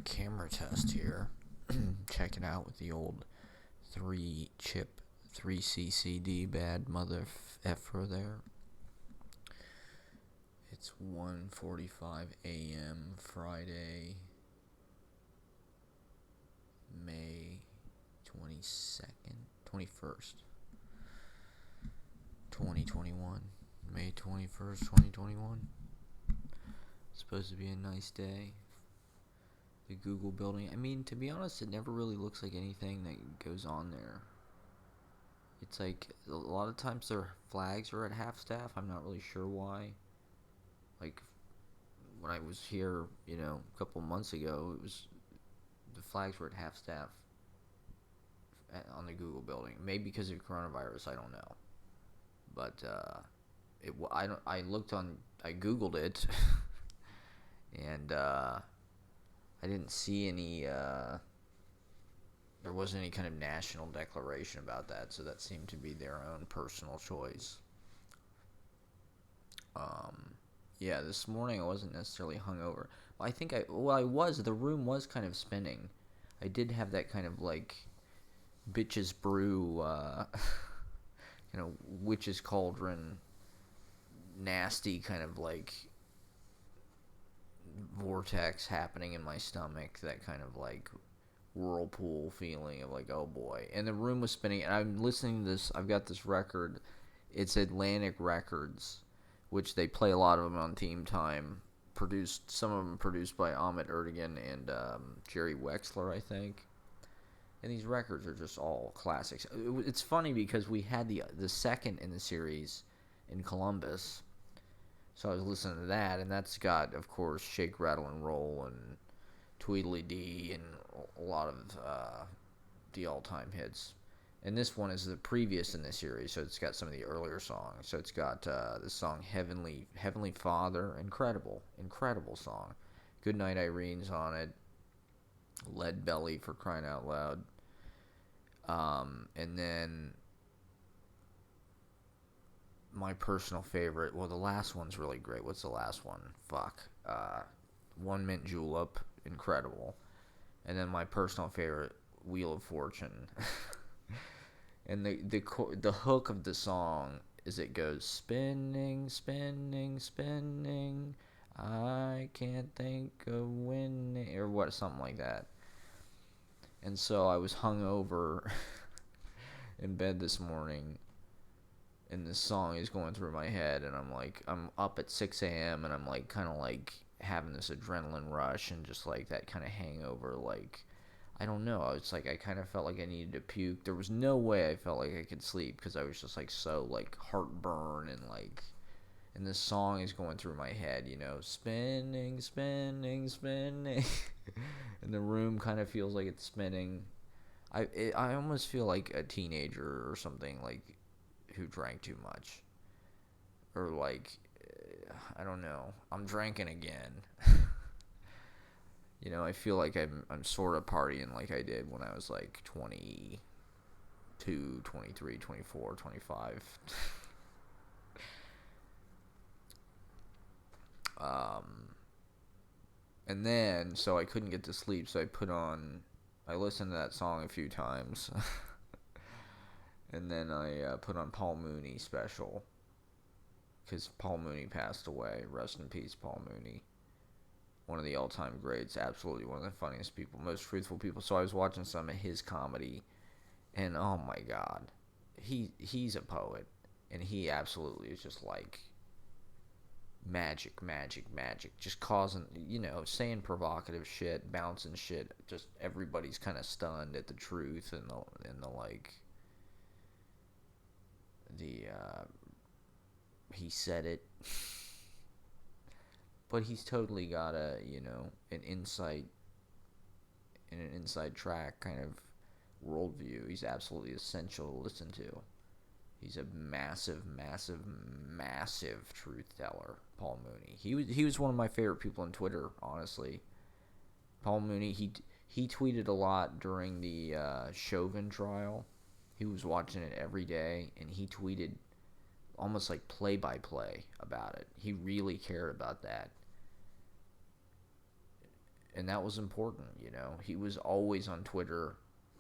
camera test here. Check it out with the old 3-chip 3CCD bad mother effer there. It's 1:45 a.m. Friday, May 21st, 2021. May 21st, 2021. It's supposed to be a nice day. The Google building. I mean, to be honest, it never really looks like anything that goes on there. It's like a lot of times their flags are at half staff. I'm not really sure why. Like when I was here, a couple months ago, the flags were at half staff on the Google building. Maybe because of coronavirus, I don't know. But I Googled it, and I didn't see any. There wasn't any kind of national declaration about that, so that seemed to be their own personal choice. Yeah, this morning I wasn't necessarily hungover. Well, I was. The room was kind of spinning. I did have that kind of like bitches brew, witch's cauldron, nasty kind of like vortex happening in my stomach. That kind of like whirlpool feeling of like, oh boy. And the room was spinning, and I'm listening to this. I've got this record. It's Atlantic Records, which they play a lot of them on Theme Time. Some of them produced by Ahmet Ertegun and Jerry Wexler, I think. And these records are just all classics. It's funny because we had the second in the series in Columbus, so I was listening to that, and that's got, of course, Shake, Rattle, and Roll, and Tweedledee, and a lot of the all-time hits. And this one is the previous in the series, so it's got some of the earlier songs. So it's got the song Heavenly Father, incredible song. Goodnight Irene's on it. Lead Belly, for crying out loud. And then my personal favorite, well, the last one's really great. What's the last one? One Mint Julep, incredible. And then my personal favorite, Wheel of Fortune. And the hook of the song is it goes spinning, spinning, spinning. I can't think of winning, or what, something like that. And so I was hungover in bed this morning, and this song is going through my head, and I'm up at 6 a.m. and I'm like kind of like having this adrenaline rush and just like that kind of hangover, like. I don't know. It's like I kind of felt like I needed to puke. There was no way I felt like I could sleep because I was just like so like heartburn and this song is going through my head, spinning, spinning, spinning, and the room kind of feels like it's spinning. I almost feel like a teenager or something, like who drank too much, or like I don't know. I'm drinking again. I feel like I'm sort of partying like I did when I was like 22, 23, 24, 25. And then, so I couldn't get to sleep, so I listened to that song a few times. And then I put on Paul Mooney special, because Paul Mooney passed away. Rest in peace, Paul Mooney. One of the all-time greats, absolutely one of the funniest people, most truthful people. So I was watching some of his comedy, and oh my God, he's a poet, and he absolutely is just like magic, just causing, saying provocative shit, bouncing shit, just everybody's kind of stunned at the truth and he said it. But he's totally got an insight and an inside track kind of worldview. He's absolutely essential to listen to. He's a massive truth teller, Paul Mooney. He was one of my favorite people on Twitter, honestly. Paul Mooney, he tweeted a lot during the Chauvin trial. He was watching it every day, and he tweeted almost like play-by-play about it. He really cared about that. and that was important, you know. He was always on Twitter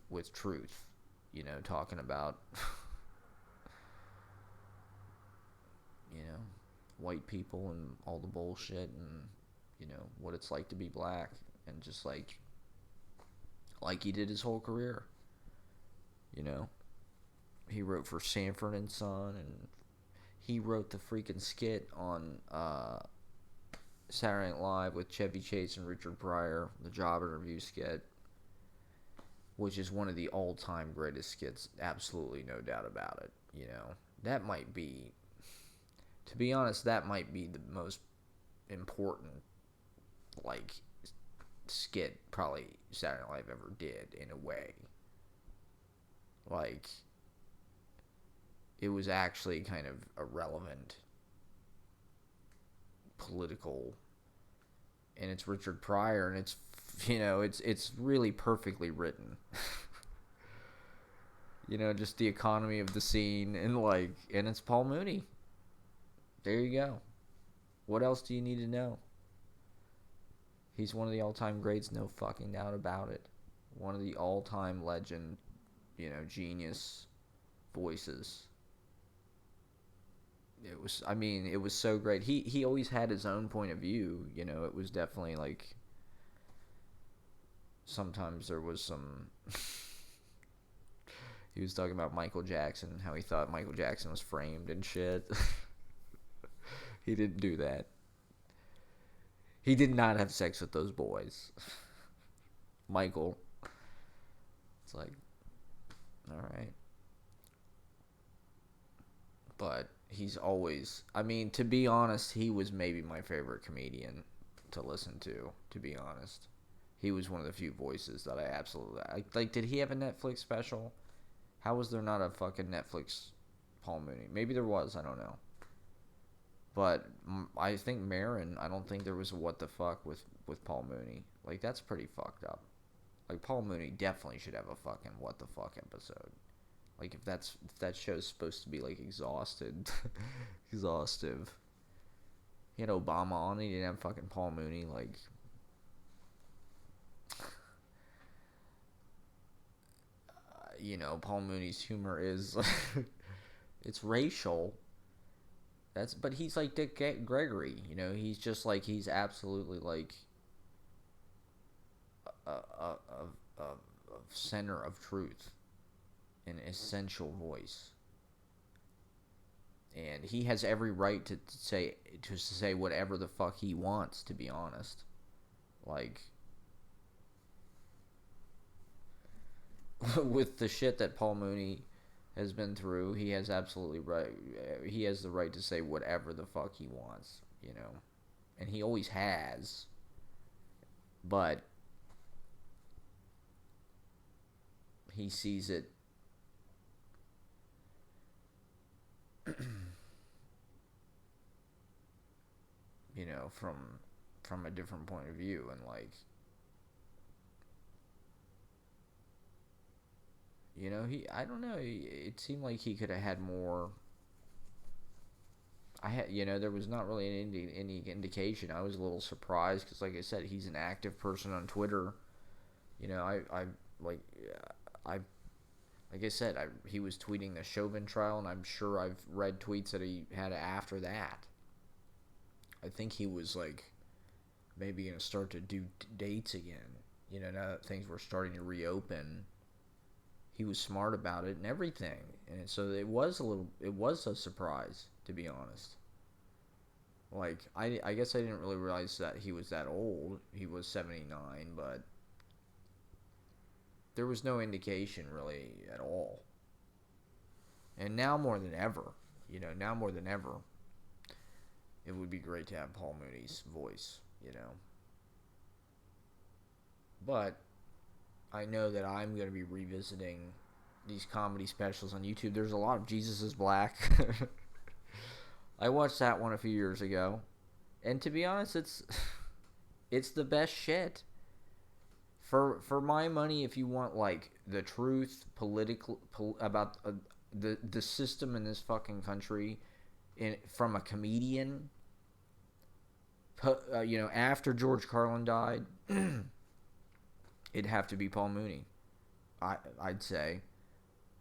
with truth, you know, talking about, you know, white people and all the bullshit and, you know, what it's like to be black, and just like he did his whole career, you know. He wrote for Sanford and Son, and he wrote the freaking skit on Saturday Night Live with Chevy Chase and Richard Pryor, the job interview skit, which is one of the all-time greatest skits, absolutely no doubt about it. You know, that might be, to be honest, that might be the most important, like, skit probably Saturday Night Live ever did, in a way. Like, it was actually kind of a relevant political, and it's Richard Pryor, and it's, you know, it's really perfectly written. You know, just the economy of the scene, and like, and it's Paul Mooney. There you go. What else do you need to know? He's one of the all-time greats, no fucking doubt about it. One of the all-time legend, you know, genius voices. It was, I mean, it was so great. He always had his own point of view, you know. It was definitely like, sometimes there was some he was talking about Michael Jackson, how he thought Michael Jackson was framed and shit. He didn't do that. He did not have sex with those boys. Michael. It's like, alright. But he's always, I mean, to be honest, he was maybe my favorite comedian to listen to be honest. He was one of the few voices that I absolutely, like, did he have a Netflix special? How was there not a fucking Netflix Paul Mooney? Maybe there was, I don't know. But I think Marin, I don't think there was a what the fuck with Paul Mooney. Like, that's pretty fucked up. Like, Paul Mooney definitely should have a fucking what the fuck episode. Like, if that show's supposed to be, like, exhaustive. He had Obama on, he didn't have fucking Paul Mooney, like, you know, Paul Mooney's humor is, it's racial. But he's like Dick Gregory, you know, he's just like, he's absolutely like a center of truth, an essential voice. And he has every right to say whatever the fuck he wants, to be honest. Like, with the shit that Paul Mooney has been through, he has absolutely right. He has the right to say whatever the fuck he wants, you know. And he always has. But he sees it you know, from a different point of view, and like, you know, I don't know, it seemed like he could have had more. You know, there was not really any indication. I was a little surprised because, like I said, he's an active person on Twitter. You know, like I said, he was tweeting the Chauvin trial, and I'm sure I've read tweets that he had after that. I think he was like maybe gonna start to do dates again. You know, now that things were starting to reopen, he was smart about it and everything, and so it was a surprise, to be honest. Like, I guess I didn't really realize that he was that old. He was 79, but there was no indication really at all. And now more than ever, you know, it would be great to have Paul Mooney's voice, you know. But I know that I'm going to be revisiting these comedy specials on YouTube. There's a lot of Jesus is Black. I watched that one a few years ago, and to be honest, it's the best shit. For my money, if you want like the truth, about the system in this fucking country, from a comedian, After George Carlin died, it'd have to be Paul Mooney. I'd say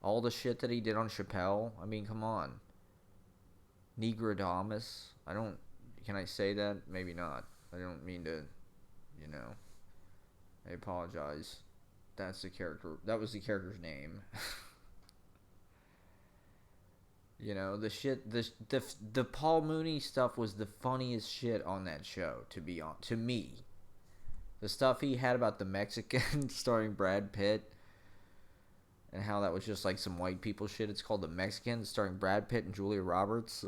all the shit that he did on Chappelle. I mean, come on, Negrodamus. I don't. Can I say that? Maybe not. I don't mean to. You know. I apologize. That's the character. That was the character's name. The shit. The Paul Mooney stuff was the funniest shit on that show. To me, the stuff he had about the Mexican starring Brad Pitt. And how that was just like some white people shit. It's called The Mexican, starring Brad Pitt and Julia Roberts.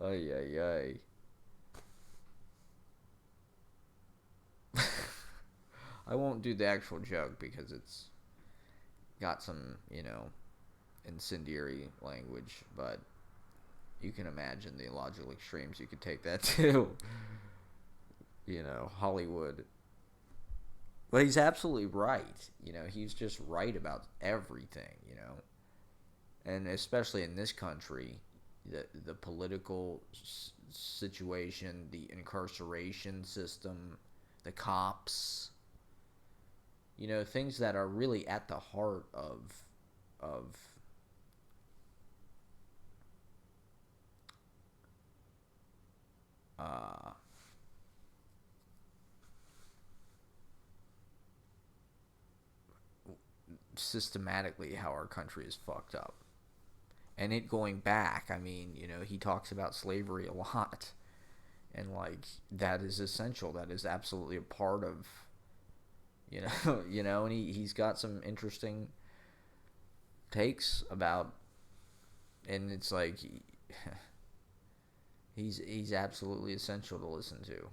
Ay, ay, ay. I won't do the actual joke because it's got some, incendiary language. But you can imagine the illogical extremes you could take that to. Hollywood. But he's absolutely right. He's just right about everything, And especially in this country, the political situation, the incarceration system, the cops, things that are really at the heart of systematically how our country is fucked up. And it going back, I mean, he talks about slavery a lot. And, that is essential. That is absolutely a part of, and he's got some interesting takes about, and it's he's absolutely essential to listen to,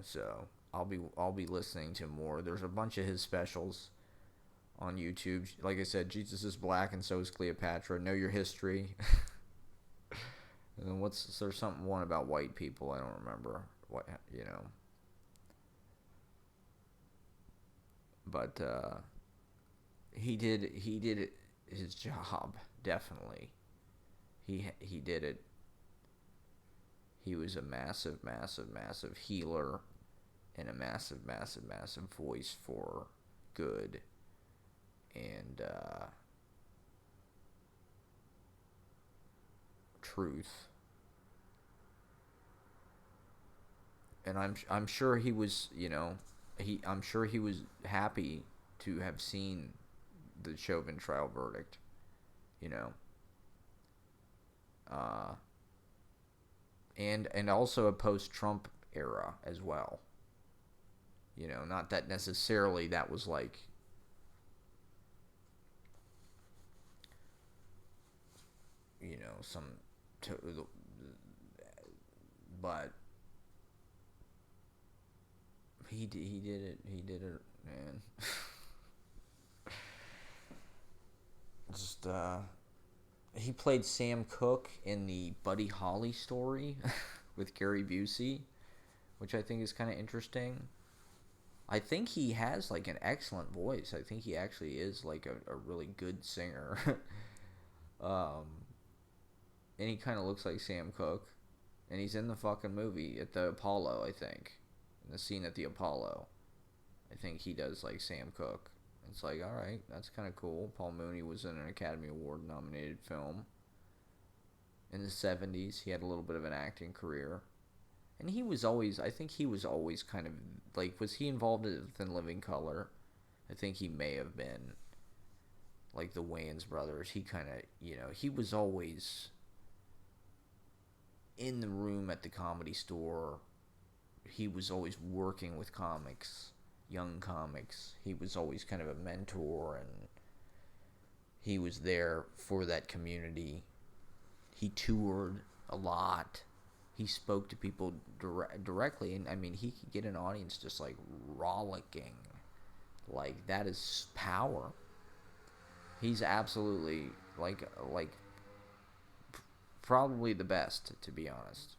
so I'll be listening to more. There's a bunch of his specials on YouTube. Like I said, Jesus is Black and so is Cleopatra. Know Your History. And then there's one about white people. I don't remember what, But he did his job, definitely. He did it. He was a massive, massive, massive healer and a massive, massive, massive voice for good. And truth. And I'm sure he was, I'm sure he was happy to have seen the Chauvin trial verdict, and also a post-Trump era as well. Not that necessarily that was but he did it, man. Just he played Sam Cooke in the Buddy Holly story with Gary Busey, which I think is kind of interesting. I think he has an excellent voice. I think he actually is a really good singer. And he kind of looks like Sam Cooke. And he's in the fucking movie at the Apollo, I think. In the scene at the Apollo. I think he does Sam Cooke. It's alright, that's kind of cool. Paul Mooney was in an Academy Award nominated film. In the 70s, he had a little bit of an acting career. And I think he was always kind of, was he involved in Living Color? I think he may have been. The Wayans brothers, he kind of, he was always in the room at the Comedy Store. He was always working with comics, young comics. He was always kind of a mentor, and he was there for that community. He toured a lot. He spoke to people directly, and I mean, he could get an audience just rollicking. That is power. He's absolutely probably the best, to be honest.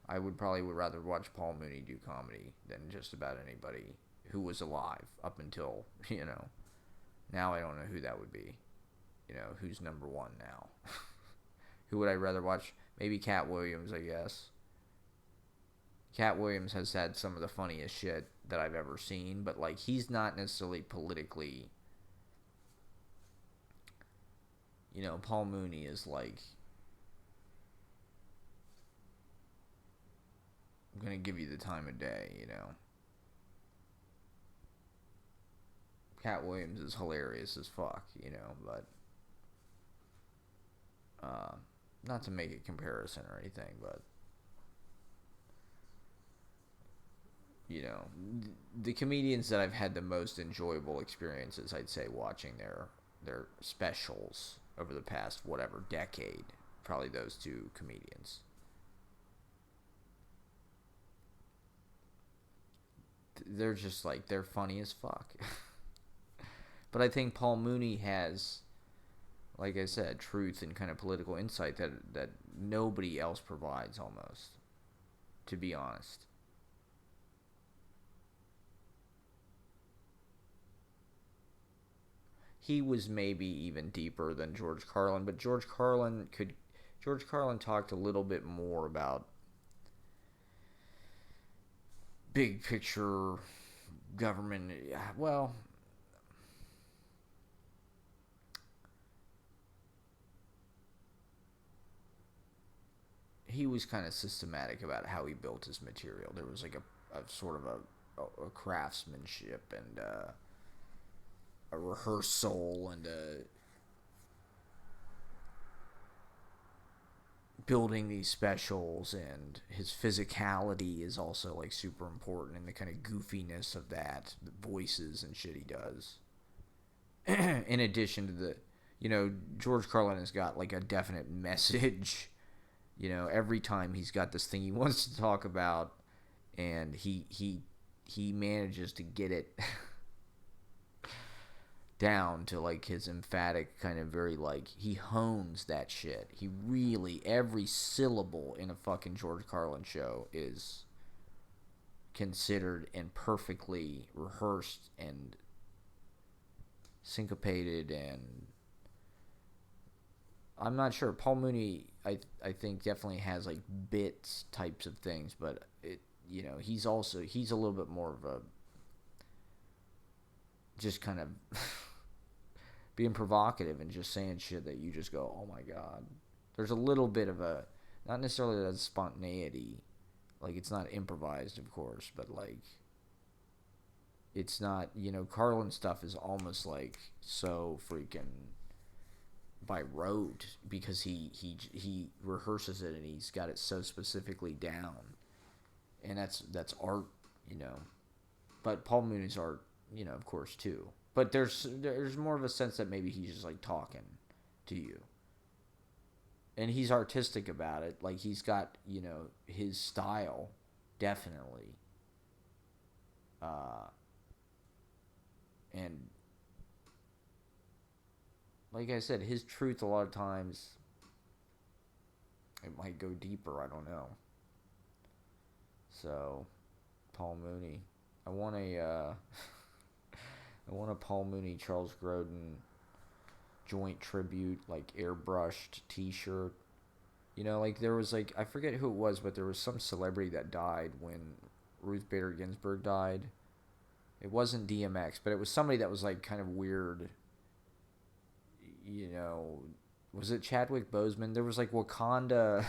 I would rather watch Paul Mooney do comedy than just about anybody who was alive up until, now I don't know who that would be. Who's number one now. Who would I rather watch? Maybe Cat Williams, I guess. Cat Williams has had some of the funniest shit that I've ever seen, but like he's not necessarily politically. You know, Paul Mooney is like, I'm gonna give you the time of day. You know, Cat Williams is hilarious as fuck. You know, but not to make a comparison or anything, but you know, the comedians that I've had the most enjoyable experiences, I'd say, watching their specials over the past whatever decade, probably those two comedians. They're just like they're funny as fuck. But I think Paul Mooney has, like I said, truth and kind of political insight that nobody else provides almost, to be honest. He was maybe even deeper than George Carlin, but George Carlin talked a little bit more about big picture government. Well, he was kind of systematic about how he built his material. There was like a sort of a craftsmanship and a rehearsal and a building these specials, and his physicality is also like super important, and the kind of goofiness of that, the voices and shit he does. In addition to the, you know, George Carlin has got like a definite message. You know, every time he's got this thing he wants to talk about, and he manages to get it down to like his emphatic kind of very like he hones that shit. He really every syllable in a fucking George Carlin show is considered and perfectly rehearsed and syncopated. And I'm not sure Paul Mooney I think definitely has like bits types of things, but it, you know, he's a little bit more of a just kind of being provocative and just saying shit that you just go, oh my god. There's a little bit of a, not necessarily that spontaneity, like it's not improvised, of course, but like it's not, you know, Carlin stuff is almost like so freaking by rote because he rehearses it and he's got it so specifically down, and that's art, you know. But Paul Mooney's art, you know, of course too. But there's more of a sense that maybe he's just like talking to you, and he's artistic about it. Like he's got, you know, his style, definitely. And like I said, his truth a lot of times it might go deeper. I don't know. So, Paul Mooney, I want a I want a Paul Mooney Charles Grodin joint tribute, like airbrushed T-shirt. You know, like there was like I forget who it was, but there was some celebrity that died when Ruth Bader Ginsburg died. It wasn't DMX, but it was somebody that was like kind of weird. You know, was it Chadwick Boseman? There was like Wakanda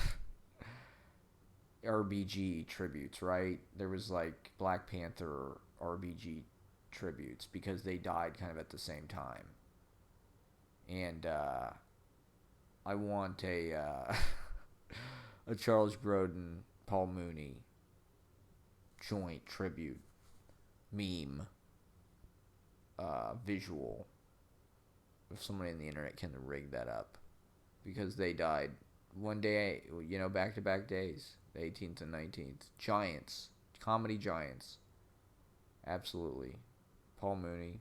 RBG tributes, right? There was like Black Panther RBG tributes because they died kind of at the same time. And I want a a Charles Grodin, Paul Mooney joint tribute meme visual. If somebody on the internet can rig that up, because they died one day, you know, back to back days, the 18th and 19th. Giants, comedy giants, absolutely. Paul Mooney,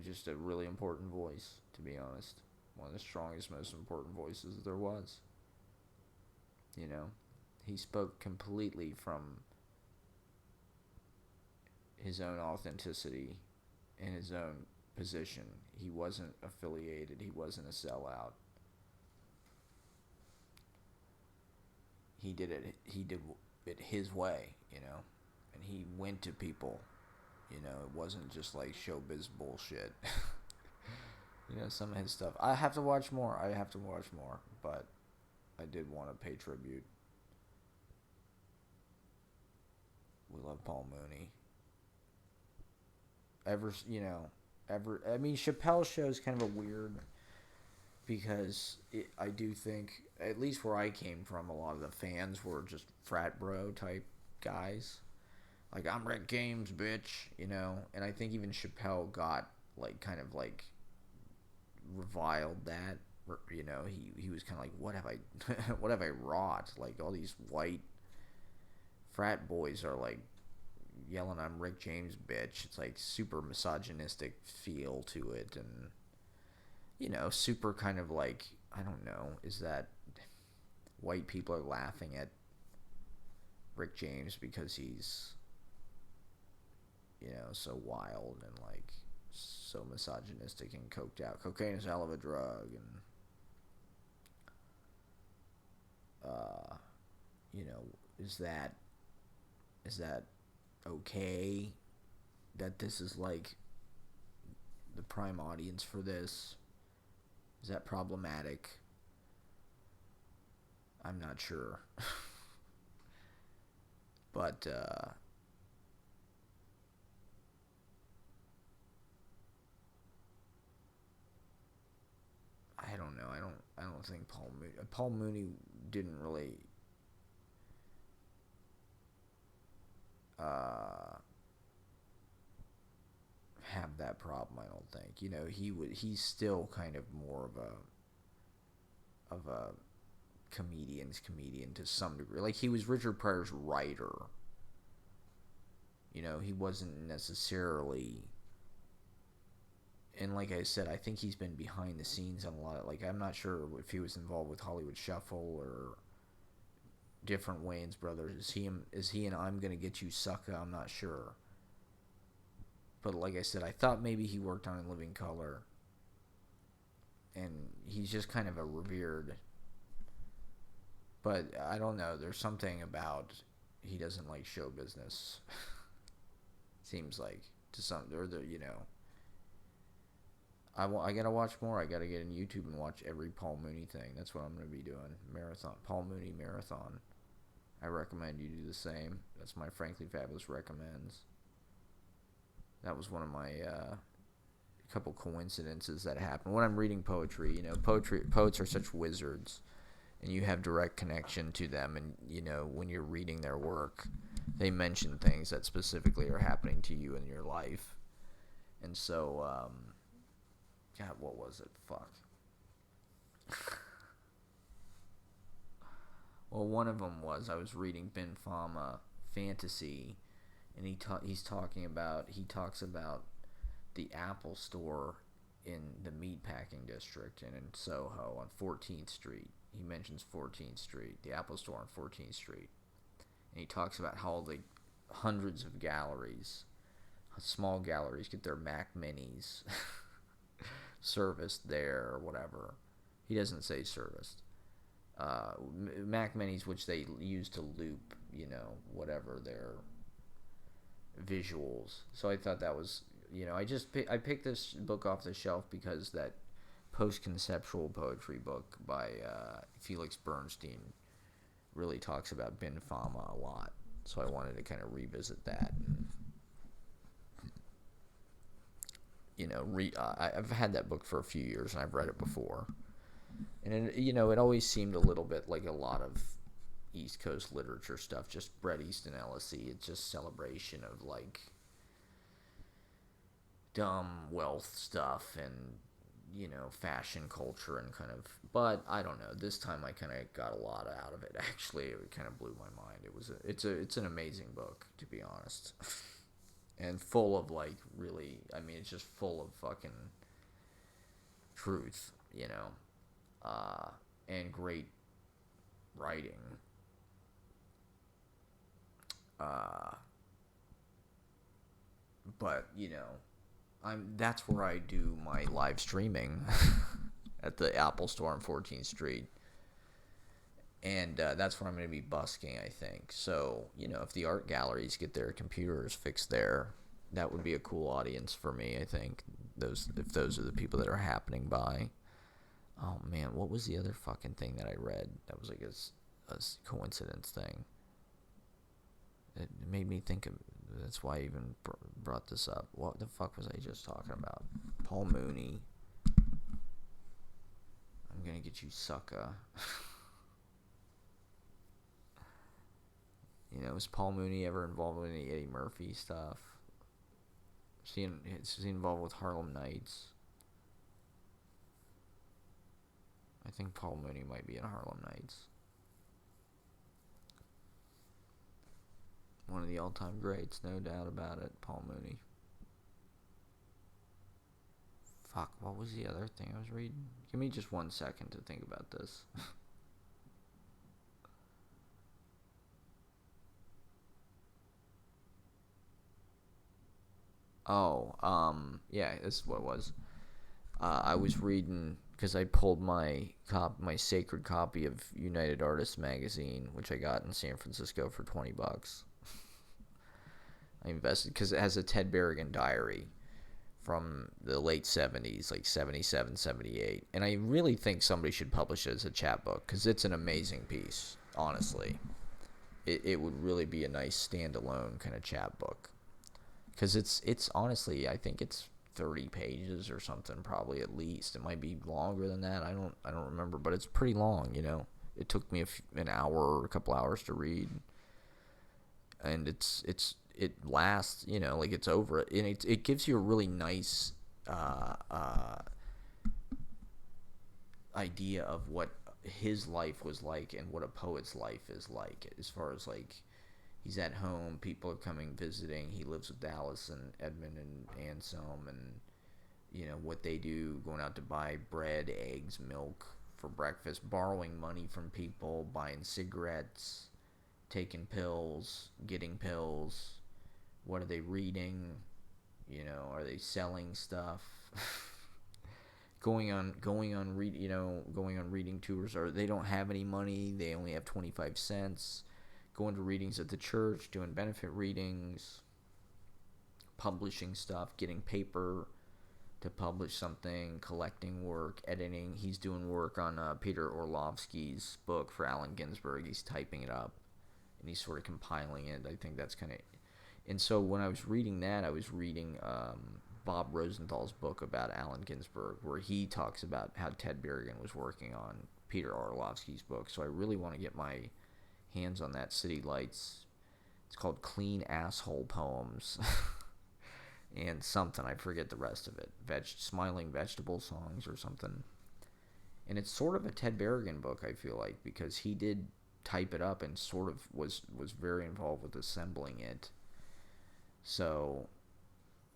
just a really important voice, to be honest. One of the strongest, most important voices there was. You know, he spoke completely from his own authenticity in his own position. He wasn't affiliated. He wasn't a sellout. he did it his way, you know, and he went to people, you know. It wasn't just like showbiz bullshit. You know, some of his stuff. I have to watch more. But I did want to pay tribute. We love Paul Mooney. I mean, Chappelle's show is kind of a weird, because I do think, at least where I came from, a lot of the fans were just frat bro type guys. Like, I'm Rick James, bitch, you know? And I think even Chappelle got, like, kind of, like, reviled that. You know, he was kind of like, what have I wrought? Like, all these white frat boys are, like, yelling, I'm Rick James, bitch. It's, like, super misogynistic feel to it. And, you know, super kind of, like, I don't know, is that white people are laughing at Rick James because he's, you know, so wild and, like, so misogynistic and coked out. Cocaine is a hell of a drug. And, you know, is that okay that this is, like, the prime audience for this? Is that problematic? I'm not sure. But I don't know. I don't think Paul Mooney didn't really have that problem. I don't think. You know, he's still kind of more of a comedian to some degree. Like, he was Richard Pryor's writer. You know, he wasn't necessarily. And like I said, I think he's been behind the scenes on a lot of, like, I'm not sure if he was involved with Hollywood Shuffle or different Wayans brothers. Is he and I'm Gonna Get You Sucker? I'm not sure. But like I said, I thought maybe he worked on In Living Color. And he's just kind of a revered. But I don't know. There's something about he doesn't like show business. Seems like to some, or the, you know. I gotta watch more. I gotta get on YouTube and watch every Paul Mooney thing. That's what I'm gonna be doing. Marathon, Paul Mooney marathon. I recommend you do the same. That's my Frankly Fabulous recommends. That was one of my couple coincidences that happened when I'm reading poetry. You know, poets are such wizards, and you have direct connection to them. And you know, when you're reading their work, they mention things that specifically are happening to you in your life. And so, God, what was it? Fuck. Well, one of them was, I was reading Ben Fama Fantasy, and he talks about the Apple Store in the meatpacking district and in Soho on 14th Street. He mentions 14th Street, the Apple Store on 14th Street. And he talks about how the hundreds of galleries, small galleries, get their Mac Minis serviced there or whatever. He doesn't say serviced. Mac Minis, which they use to loop, you know, whatever their visuals. So I thought that was, you know, I picked this book off the shelf because that post-conceptual poetry book by Felix Bernstein really talks about Ben Fama a lot. So I wanted to kind of revisit that. And, you know, I've had that book for a few years and I've read it before. And, you know, it always seemed a little bit like a lot of East Coast literature stuff, just Bret Easton Ellis. It's just celebration of, like, dumb wealth stuff and, you know, fashion culture and kind of, but I don't know. This time I kind of got a lot out of it. Actually, it kind of blew my mind. It's an amazing book, to be honest. And full of, like, really, I mean, it's just full of fucking truth, you know, and great writing. But, you know, that's where I do my live streaming at the Apple Store on 14th Street. And that's where I'm going to be busking, I think. So, if the art galleries get their computers fixed there, that would be a cool audience for me, I think. If those are the people that are happening by. Oh man, what was the other fucking thing that I read that was like a coincidence thing? It made me think of. That's why I even brought this up. What the fuck was I just talking about? Paul Mooney. I'm gonna get you, sucker. Was Paul Mooney ever involved with any Eddie Murphy stuff? Is he involved with Harlem Nights? I think Paul Mooney might be in Harlem Nights. One of the all-time greats, no doubt about it, Paul Mooney. Fuck, what was the other thing I was reading? Give me just 1 second to think about this. Yeah, this is what it was. I was reading, because I pulled my sacred copy of United Artists magazine, which I got in San Francisco for $20. I invested, because it has a Ted Berrigan diary from the late 70s, like 77, 78. And I really think somebody should publish it as a chapbook, because it's an amazing piece, honestly. It would really be a nice standalone kind of chapbook. Because it's honestly, I think it's 30 pages or something, probably, at least. It might be longer than that. I don't remember, but it's pretty long. It took me an hour or a couple hours to read, and it lasts. Like, it's over it, and it gives you a really nice idea of what his life was like and what a poet's life is like, as far as, like, he's at home, people are coming visiting, he lives with Dallas and Edmund and Anselm, and what they do, going out to buy bread, eggs, milk for breakfast, borrowing money from people, buying cigarettes, taking pills, getting pills. What are they reading? Are they selling stuff? going on reading tours, or they don't have any money, they only have 25 cents. Going to readings at the church, doing benefit readings, publishing stuff, getting paper to publish something, collecting work, editing. He's doing work on Peter Orlovsky's book for Allen Ginsberg. He's typing it up, and he's sort of compiling it. I think that's kind of... And so when I was reading that, I was reading Bob Rosenthal's book about Allen Ginsberg, where he talks about how Ted Berrigan was working on Peter Orlovsky's book. So I really want to get my hands on that. City Lights. It's called Clean Asshole Poems. And something, I forget the rest of it. Smiling Vegetable Songs or something. And it's sort of a Ted Berrigan book, I feel like, because he did type it up and sort of was very involved with assembling it. So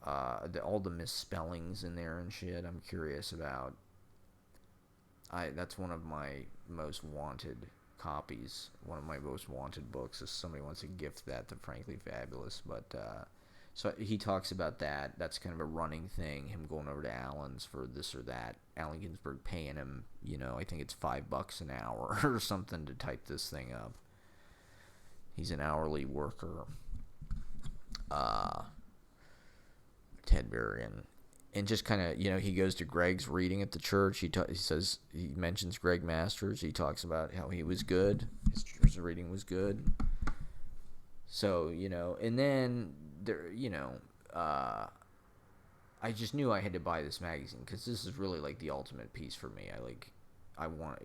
all the misspellings in there and shit, I'm curious about. That's one of my most wanted copies, one of my most wanted books. If somebody wants to gift that to Frankly Fabulous. But so he talks about that. That's kind of a running thing, him going over to Allen's for this or that, Allen Ginsberg paying him, I think it's $5 an hour or something to type this thing up. He's an hourly worker. Ted Berrigan. And just kind of, he goes to Greg's reading at the church. He mentions Greg Masters. He talks about how he was good. His reading was good. So, and then there, I just knew I had to buy this magazine, because this is really like the ultimate piece for me. I want,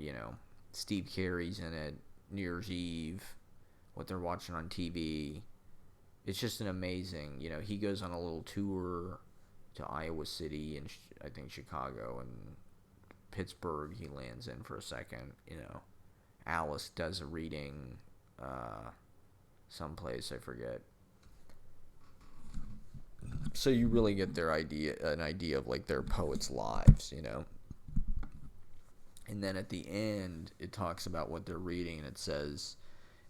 Steve Carey's in it, New Year's Eve, what they're watching on TV. It's just an amazing, he goes on a little tour to Iowa City and I think Chicago and Pittsburgh. He lands in for a second. Alice does a reading someplace, I forget. So you really get an idea of like their poets' lives, And then at the end, it talks about what they're reading, and it says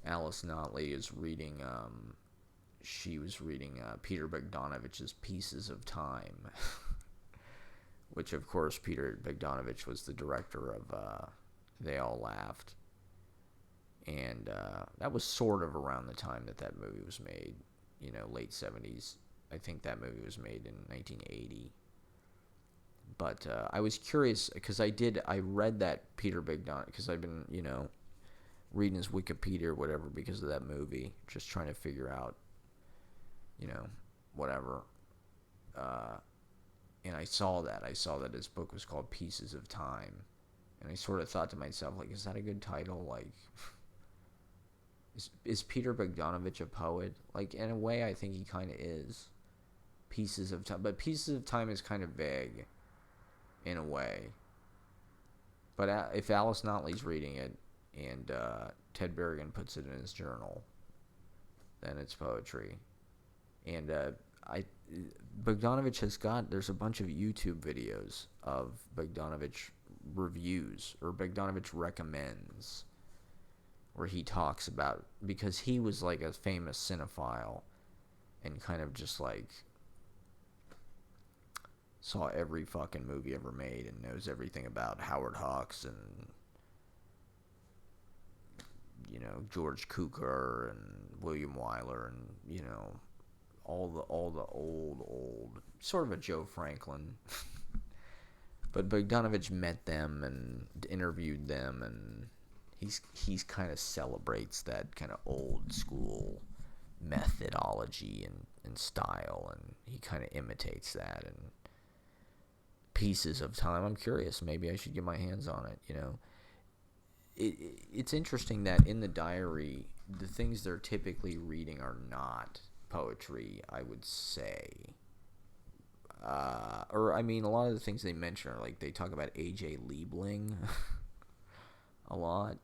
Alice Notley is reading. She was reading Peter Bogdanovich's Pieces of Time, which, of course, Peter Bogdanovich was the director of They All Laughed. And that was sort of around the time that movie was made, late 70s. I think that movie was made in 1980. But I was curious because I read that Peter Bogdanovich, because I've been, reading his Wikipedia or whatever because of that movie, just trying to figure out, whatever. And I saw that his book was called Pieces of Time. And I sort of thought to myself, like, is that a good title? Like, is Peter Bogdanovich a poet? Like, in a way, I think he kind of is. Pieces of Time. But Pieces of Time is kind of vague, in a way. But if Alice Notley's reading it, and Ted Berrigan puts it in his journal, then it's poetry. And Bogdanovich there's a bunch of YouTube videos of Bogdanovich reviews, or Bogdanovich recommends, where he talks about, because he was like a famous cinephile, and kind of just like saw every fucking movie ever made, and knows everything about Howard Hawks, and George Cukor, and William Wyler, and all the old, sort of a Joe Franklin. But Bogdanovich met them and interviewed them, and he's kind of celebrates that kind of old school methodology and style, and he kind of imitates that. And Pieces of Time, I'm curious, maybe I should get my hands on it. It's interesting that in the diary, the things they're typically reading are not poetry, I would say. Or, I mean, a lot of the things they mention are, like, they talk about A.J. Liebling a lot.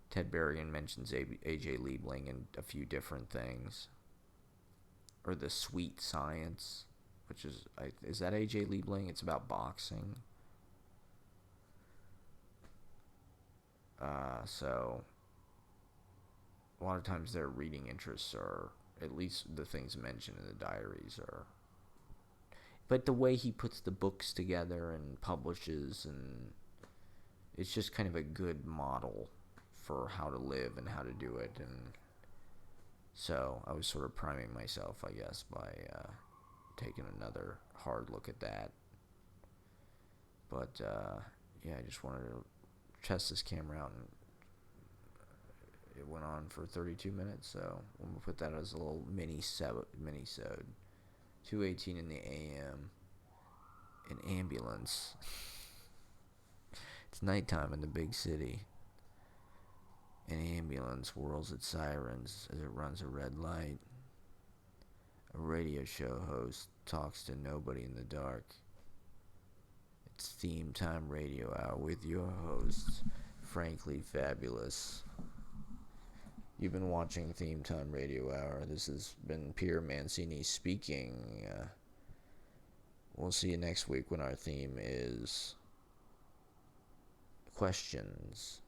Ted Berrigan mentions A.J. Liebling in a few different things. Or The Sweet Science, which is that A.J. Liebling? It's about boxing. So a lot of times their reading interests are, at least the things mentioned in the diaries are. But the way he puts the books together and publishes, and it's just kind of a good model for how to live and how to do it. And so I was sort of priming myself, I guess, by taking another hard look at that. But yeah, I just wanted to test this camera out, and it went on for 32 minutes, so we'll put that as a little minisode. 2:18 in the AM. An ambulance. It's nighttime in the big city. An ambulance whirls its sirens as it runs a red light. A radio show host talks to nobody in the dark. It's Theme Time Radio Hour with your hosts, Frankly Fabulous. You've been watching Theme Time Radio Hour. This has been Pierre Mancini speaking. We'll see you next week when our theme is questions.